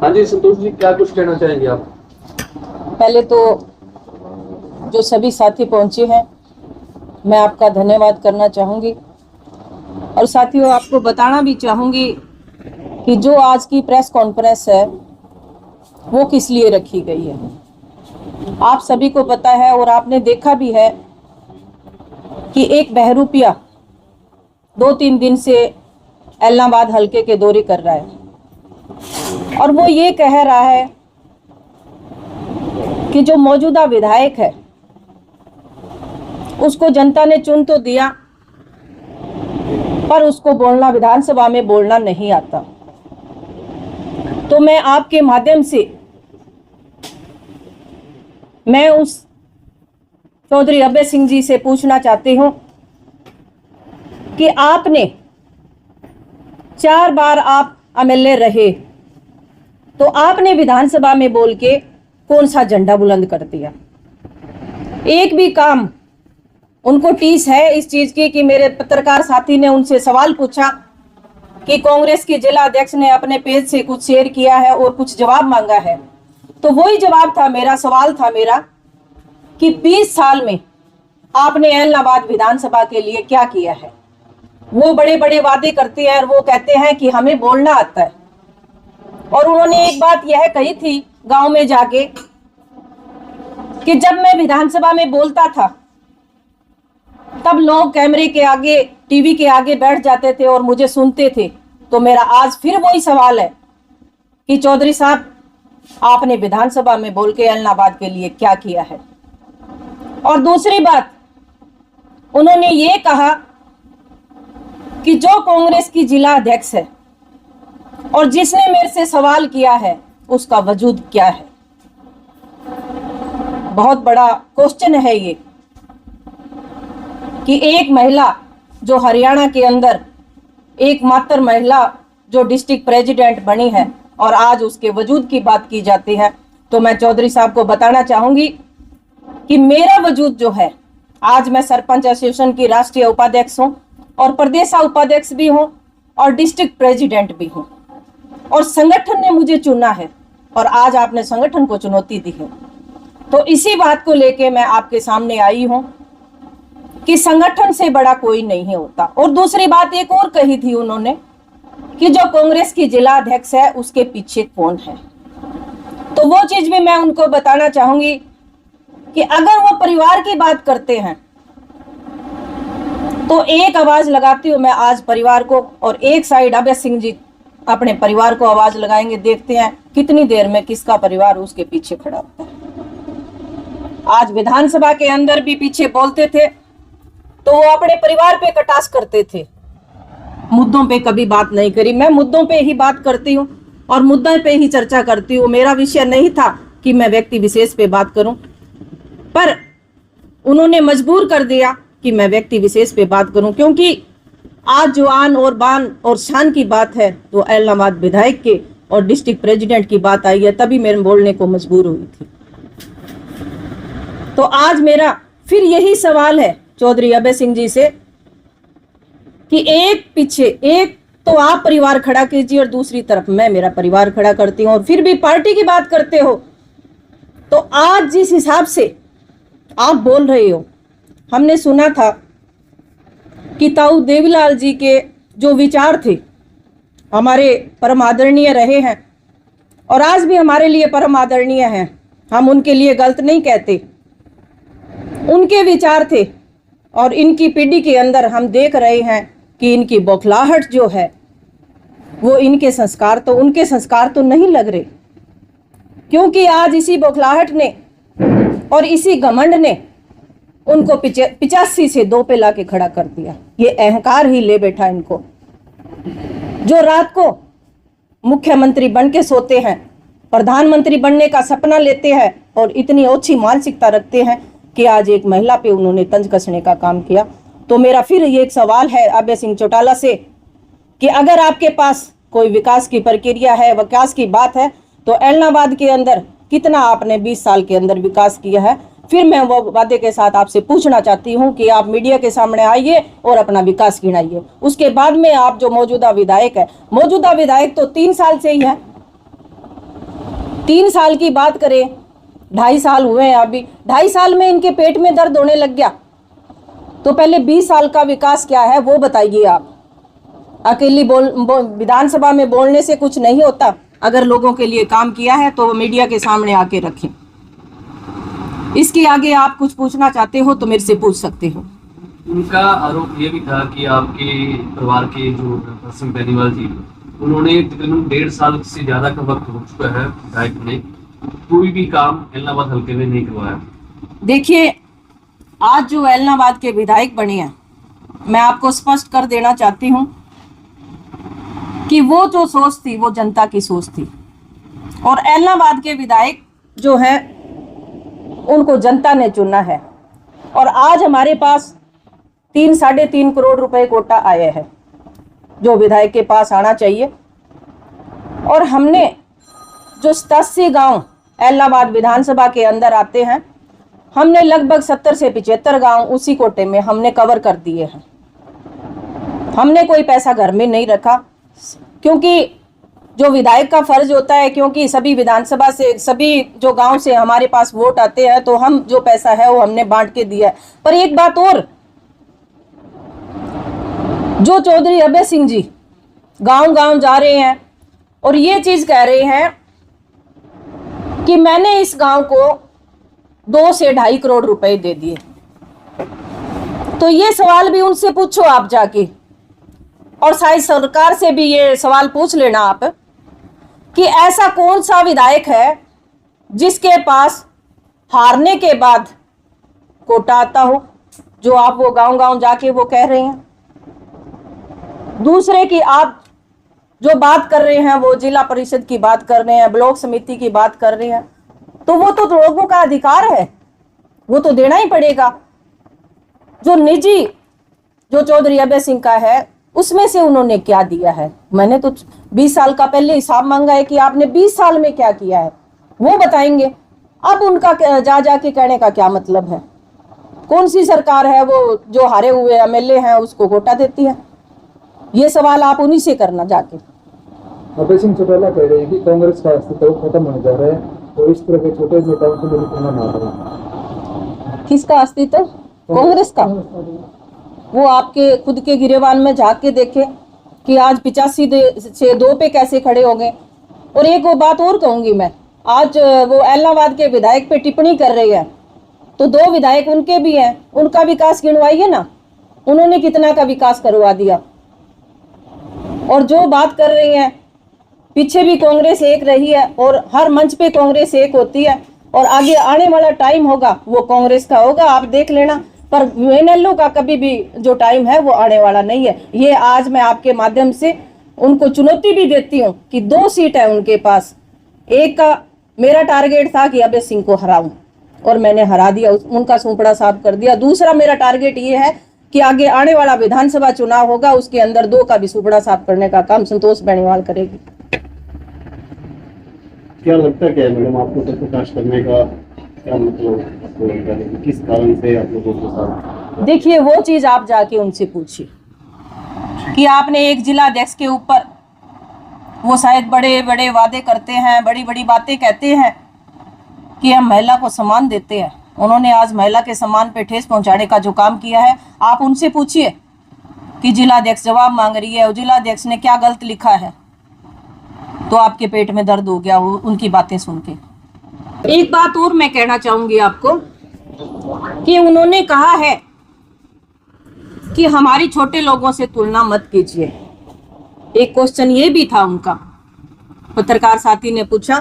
हाँ जी संतोष जी, क्या कुछ कहना चाहेंगे आप? पहले तो जो सभी साथी पहुंचे हैं, मैं आपका धन्यवाद करना चाहूँगी और साथियों आपको बताना भी चाहूँगी कि जो आज की प्रेस कॉन्फ्रेंस है वो किस लिए रखी गई है। आप सभी को पता है और आपने देखा भी है कि एक बहरूपिया 2-3 दिन से एलनाबाद हलके के दौरे कर रहा है और वो ये कह रहा है कि जो मौजूदा विधायक है उसको जनता ने चुन तो दिया पर उसको बोलना, विधानसभा में बोलना नहीं आता। तो मैं आपके माध्यम से मैं उस चौधरी अभय सिंह जी से पूछना चाहती हूं कि आपने 4 बार आप एमएलए रहे तो आपने विधानसभा में बोल के कौन सा झंडा बुलंद कर दिया? एक भी काम उनको टीस है इस चीज की कि मेरे पत्रकार साथी ने उनसे सवाल पूछा कि कांग्रेस के जिला अध्यक्ष ने अपने पेज से कुछ शेयर किया है और कुछ जवाब मांगा है, तो वही जवाब था मेरा, सवाल था मेरा कि 20 साल में आपने एलनाबाद विधानसभा के लिए क्या किया है? वो बड़े बड़े वादे करते हैं और वो कहते हैं कि हमें बोलना आता है। और उन्होंने एक बात यह कही थी गांव में जाके कि जब मैं विधानसभा में बोलता था तब लोग कैमरे के आगे, टीवी के आगे बैठ जाते थे और मुझे सुनते थे। तो मेरा आज फिर वही सवाल है कि चौधरी साहब आपने विधानसभा में बोल के एलनाबाद के लिए क्या किया है? और दूसरी बात उन्होंने ये कहा कि जो कांग्रेस की जिला अध्यक्ष है और जिसने मेरे से सवाल किया है उसका वजूद क्या है? बहुत बड़ा क्वेश्चन है ये कि एक महिला जो हरियाणा के अंदर एकमात्र महिला जो डिस्ट्रिक्ट प्रेसिडेंट बनी है और आज उसके वजूद की बात की जाती है। तो मैं चौधरी साहब को बताना चाहूंगी कि मेरा वजूद जो है, आज मैं सरपंच एसोसिएशन की राष्ट्रीय उपाध्यक्ष हूं और प्रदेश उपाध्यक्ष भी हूं और डिस्ट्रिक्ट प्रेसिडेंट भी हूं और संगठन ने मुझे चुना है और आज आपने संगठन को चुनौती दी है। तो इसी बात को लेके मैं आपके सामने आई हूं कि संगठन से बड़ा कोई नहीं होता। और दूसरी बात एक और कही थी उन्होंने कि जो कांग्रेस की जिला अध्यक्ष है उसके पीछे कौन है, तो वो चीज भी मैं उनको बताना चाहूंगी कि अगर वो परिवार की बात करते हैं तो एक आवाज लगाती हूं मैं आज परिवार को और एक साइड अभय सिंह जी अपने परिवार को आवाज लगाएंगे। देखते हैं कितनी देर में किसका परिवार उसके पीछे खड़ा होता है। आज विधानसभा के अंदर भी पीछे बोलते थे तो वो अपने परिवार पे कटाक्ष करते थे, मुद्दों पे कभी बात नहीं करी। मैं मुद्दों पे ही बात करती हूँ और मुद्दों पे ही चर्चा करती हूँ। मेरा विषय नहीं था कि मैं व्यक्ति विशेष पे बात करूं, पर उन्होंने मजबूर कर दिया कि मैं व्यक्ति विशेष पे बात करूं, क्योंकि आज जो आन और बान और शान की बात है तो एलनाबाद विधायक के और डिस्ट्रिक्ट प्रेसिडेंट की बात आई है, तभी मेरे बोलने को मजबूर हुई थी। तो आज मेरा फिर यही सवाल है चौधरी अभय सिंह जी से कि एक पीछे एक तो आप परिवार खड़ा कीजिए और दूसरी तरफ मैं मेरा परिवार खड़ा करती हूं और फिर भी पार्टी की बात करते हो। तो आज जिस हिसाब से आप बोल रहे हो, हमने सुना था कि ताऊ देवीलाल जी के जो विचार थे हमारे परम आदरणीय रहे हैं और आज भी हमारे लिए परम आदरणीय हैं। हम उनके लिए गलत नहीं कहते, उनके विचार थे और इनकी पीढ़ी के अंदर हम देख रहे हैं कि इनकी बौखलाहट जो है वो इनके संस्कार तो उनके संस्कार तो नहीं लग रहे, क्योंकि आज इसी बौखलाहट ने और इसी घमंड ने उनको 85 से 2 पे लाके खड़ा कर दिया। ये अहंकार ही ले बैठा इनको, जो रात को मुख्यमंत्री बन के सोते हैं, प्रधानमंत्री बनने का सपना लेते हैं और इतनी ओछी मानसिकता रखते हैं कि आज एक महिला पे उन्होंने तंज कसने का काम किया। तो मेरा फिर ये एक सवाल है अभय सिंह चौटाला से कि अगर आपके पास कोई विकास की प्रक्रिया है, विकास की बात है, तो एलनाबाद के अंदर कितना आपने 20 साल के अंदर विकास किया है? फिर मैं वो वादे के साथ आपसे पूछना चाहती हूं कि आप मीडिया के सामने आइए और अपना विकास गिनाइए। उसके बाद में आप जो मौजूदा विधायक है, मौजूदा विधायक तो 3 साल से ही है, 3 साल की बात करें, 2.5 साल हुए हैं अभी, 2.5 साल में इनके पेट में दर्द होने लग गया। तो पहले 20 साल का विकास क्या है वो बताइए आप। अकेली विधानसभा में बोलने से कुछ नहीं होता। अगर लोगों के लिए काम किया है तो वो मीडिया के सामने आके रखें। इसके आगे आप कुछ पूछना चाहते हो तो मेरे से पूछ सकते हो। उनका आरोप ये भी था कि आपके परिवार के जो नरसिंह बेनीवाल जी, उन्होंने तकरीबन 1.5 साल से ज्यादा का वक्त हो चुका है विधायक ने, कोई भी काम एलनाबाद हल्के में नहीं करवाया। देखिए, आज जो एलनाबाद के विधायक बने हैं, मैं आपको स्पष्ट कर देना चाहती हूँ कि वो जो सोच थी वो जनता की सोच थी, और एलनाबाद के विधायक जो है उनको जनता ने चुना है। और आज हमारे पास 3-3.5 करोड़ रुपए कोटा आए हैं जो विधायक के पास आना चाहिए। और हमने जो 87 गांव एलनाबाद विधानसभा के अंदर आते हैं, हमने लगभग 70 से 75 गांव उसी कोटे में हमने कवर कर दिए हैं। हमने कोई पैसा घर में नहीं रखा, क्योंकि जो विधायक का फर्ज होता है, क्योंकि सभी विधानसभा से, सभी जो गांव से हमारे पास वोट आते हैं, तो हम जो पैसा है वो हमने बांट के दिया है। पर एक बात और, जो चौधरी अभय सिंह जी गांव गांव जा रहे हैं और ये चीज कह रहे हैं कि मैंने इस गांव को 2 से 2.5 करोड़ रुपए दे दिए, तो ये सवाल भी उनसे पूछो आप जाके, और शायद सरकार से भी ये सवाल पूछ लेना आप कि ऐसा कौन सा विधायक है जिसके पास हारने के बाद कोटा आता हो, जो आप वो गांव गांव जाके वो कह रहे हैं। दूसरे की आप जो बात कर रहे हैं वो जिला परिषद की बात कर रहे हैं, ब्लॉक समिति की बात कर रहे हैं, तो वो तो लोगों का अधिकार है, वो तो देना ही पड़ेगा। जो निजी जो चौधरी अभय सिंह का है उसमें से उन्होंने क्या दिया है? मैंने तो 20 साल का पहले हिसाब मांगा है कि आपने 20 साल में क्या किया है, वो बताएंगे। अब उनका जा जाके कहने का क्या मतलब है? कौन सी सरकार है वो जो हारे हुए एमएलए हैं उसको कोटा देती है? ये सवाल आप उन्हीं से करना जाके। अभय सिंह चौटाला कह रहे हैं कि कांग्रेस का अस्तित्व खत्म होने जा रहा है, तो इस तरह के छोटे नेताओं से मेरी तुलना ना करें। किसका अस्तित्व? कांग्रेस का? वो आपके खुद के गिरेबान में झांक के देखे कि आज 85 से 2 पे कैसे खड़े हो गए। और एक वो बात और कहूंगी मैं, आज वो एलनाबाद के विधायक पे टिप्पणी कर रही है, तो 2 विधायक उनके भी हैं, उनका विकास गिनवाइए ना, उन्होंने कितना का विकास करवा दिया। और जो बात कर रही हैं, पीछे भी कांग्रेस एक रही है और हर मंच पे कांग्रेस एक होती है, और आगे आने वाला टाइम होगा वो कांग्रेस का होगा, आप देख लेना। पर वीएनएलओ का कभी भी जो टाइम है वो आने वाला नहीं है। ये आज मैं आपके माध्यम से उनको चुनौती भी देती हूँ कि 2 सीट है उनके पास। एक का मेरा टारगेट था कि अभय सिंह को हराऊं, और मैंने हरा दिया, उनका सूपड़ा साफ कर दिया। दूसरा मेरा टारगेट ये है कि आगे आने वाला विधानसभा चुनाव होगा, उसके अंदर 2 का भी सूपड़ा साफ करने का काम संतोष बेनीवाल करेगी। क्या लगता है मैडम आपको तो प्रकाश करने का क्या मतलब, किस कारण से आप लोगों के साथ? देखिए, वो चीज आप जाके उनसे पूछिए कि आपने एक जिला अध्यक्ष के ऊपर, वो शायद बड़े बड़े वादे करते हैं, बड़ी बड़ी बातें कहते हैं कि हम महिला को सम्मान देते हैं। उन्होंने आज महिला के सम्मान पे ठेस पहुंचाने का जो काम किया है, आप उनसे पूछिए कि जिला अध्यक्ष जवाब मांग रही है और जिला अध्यक्ष ने क्या गलत लिखा है, तो आपके पेट में दर्द हो गया उनकी बातें सुन के। एक बात और मैं कहना चाहूंगी आपको कि उन्होंने कहा है कि हमारी छोटे लोगों से तुलना मत कीजिए। एक क्वेश्चन ये भी था उनका, पत्रकार साथी ने पूछा,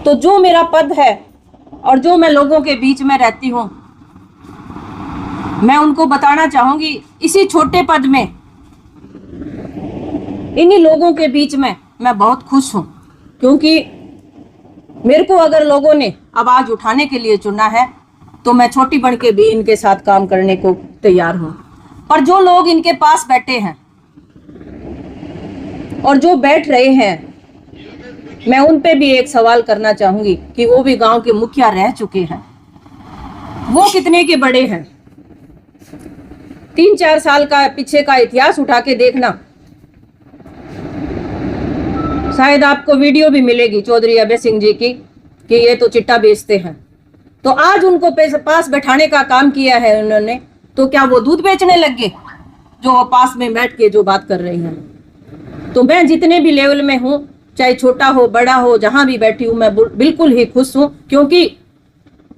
तो जो मेरा पद है और जो मैं लोगों के बीच में रहती हूं, मैं उनको बताना चाहूंगी इसी छोटे पद में, इन्हीं लोगों के बीच में मैं बहुत खुश हूं, क्योंकि मेरे को अगर लोगों ने आवाज उठाने के लिए चुना है तो मैं छोटी बन के भी इनके साथ काम करने को तैयार हूं। पर जो लोग इनके पास बैठे हैं और जो बैठ रहे हैं, मैं उन पे भी एक सवाल करना चाहूंगी कि वो भी गांव के मुखिया रह चुके हैं, वो कितने के बड़े हैं। 3-4 साल का पीछे का इतिहास उठा के देखना, शायद आपको वीडियो भी मिलेगी चौधरी अभय सिंह जी की कि ये तो चिट्टा बेचते हैं। तो आज उनको पास बैठाने का काम किया है उन्होंने, तो क्या वो दूध बेचने लग गए जो पास में बैठ के जो बात कर रही हैं? तो मैं जितने भी लेवल में हूँ, चाहे छोटा हो बड़ा हो, जहां भी बैठी हूँ, मैं बिल्कुल ही खुश हूँ, क्योंकि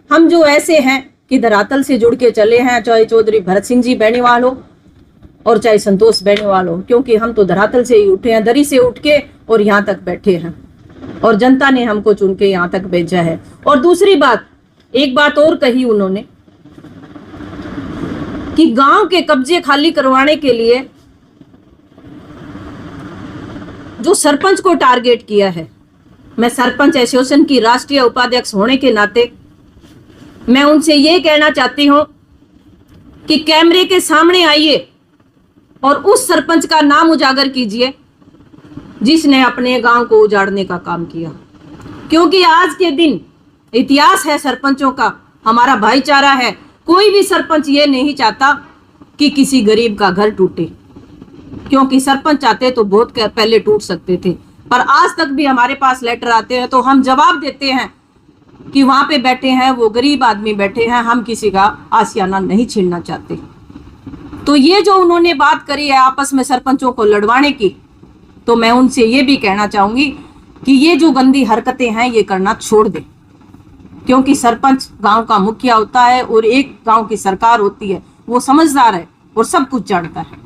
हम जो ऐसे हैं कि धरातल से जुड़ के चले हैं, चाहे चौधरी भरत सिंह जी बेनीवाल हो और चाहे संतोष बेनीवाल हो, क्योंकि हम तो धरातल से ही उठे हैं, दरी से उठ के और यहाँ तक बैठे हैं और जनता ने हमको चुन के यहाँ तक भेजा है। और दूसरी बात, एक बात और कही उन्होंने कि गांव के कब्जे खाली करवाने के लिए जो सरपंच को टारगेट किया है, मैं सरपंच एसोसिएशन की राष्ट्रीय उपाध्यक्ष होने के नाते मैं उनसे ये कहना चाहती हूं कि कैमरे के सामने आइए और उस सरपंच का नाम उजागर कीजिए जिसने अपने गांव को उजाड़ने का काम किया, क्योंकि आज के दिन इतिहास है सरपंचों का, हमारा भाईचारा है। कोई भी सरपंच ये नहीं चाहता कि किसी गरीब का घर टूटे, क्योंकि सरपंच चाहते तो बहुत पहले टूट सकते थे, पर आज तक भी हमारे पास लेटर आते हैं तो हम जवाब देते हैं कि वहां पे बैठे हैं वो गरीब आदमी बैठे हैं, हम किसी का आशियाना नहीं छीनना चाहते। तो ये जो उन्होंने बात करी है आपस में सरपंचों को लड़वाने की, तो मैं उनसे ये भी कहना चाहूंगी कि ये जो गंदी हरकतें हैं ये करना छोड़ दे, क्योंकि सरपंच गांव का मुखिया होता है और एक गांव की सरकार होती है, वो समझदार है और सब कुछ जानता है।